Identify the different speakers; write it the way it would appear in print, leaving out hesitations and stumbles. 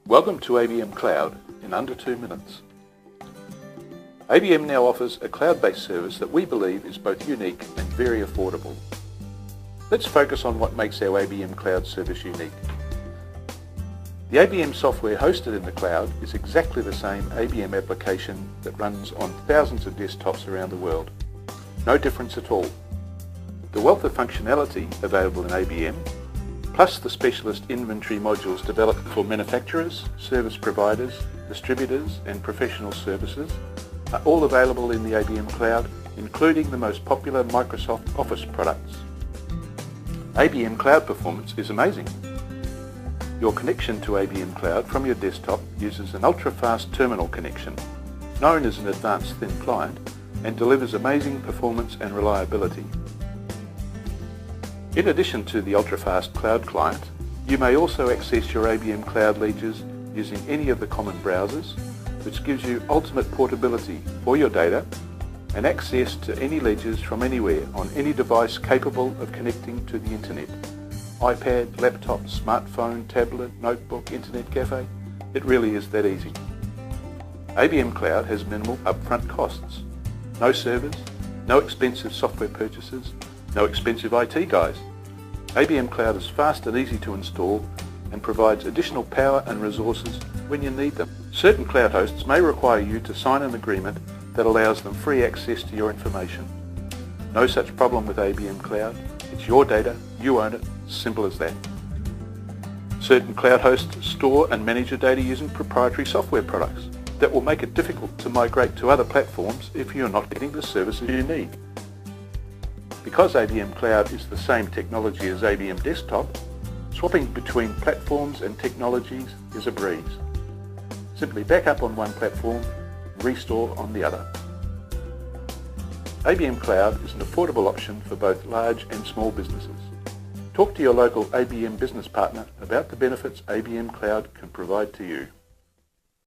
Speaker 1: Welcome to ABM Cloud in under 2 minutes. ABM now offers a cloud-based service that we believe is both unique and very affordable. Let's focus on what makes our ABM Cloud service unique. The ABM software hosted in the cloud is exactly the same ABM application that runs on thousands of desktops around the world. No difference at all. The wealth of functionality available in ABM, plus the specialist inventory modules developed for manufacturers, service providers, distributors and professional services are all available in the ABM Cloud, including the most popular Microsoft Office products. ABM Cloud performance is amazing. Your connection to ABM Cloud from your desktop uses an ultra-fast terminal connection, known as an advanced thin client, and delivers amazing performance and reliability. In addition to the ultra-fast cloud client, you may also access your ABM Cloud ledgers using any of the common browsers, which gives you ultimate portability for your data and access to any ledgers from anywhere on any device capable of connecting to the internet. iPad, laptop, smartphone, tablet, notebook, internet cafe. It really is that easy. ABM Cloud has minimal upfront costs. No servers, no expensive software purchases, no expensive IT guys. ABM Cloud is fast and easy to install and provides additional power and resources when you need them. Certain cloud hosts may require you to sign an agreement that allows them free access to your information. No such problem with ABM Cloud. It's your data, you own it, simple as that. Certain cloud hosts store and manage your data using proprietary software products that will make it difficult to migrate to other platforms if you're not getting the services you need. Because ABM Cloud is the same technology as ABM Desktop, swapping between platforms and technologies is a breeze. Simply back up on one platform, restore on the other. ABM Cloud is an affordable option for both large and small businesses. Talk to your local ABM business partner about the benefits ABM Cloud can provide to you.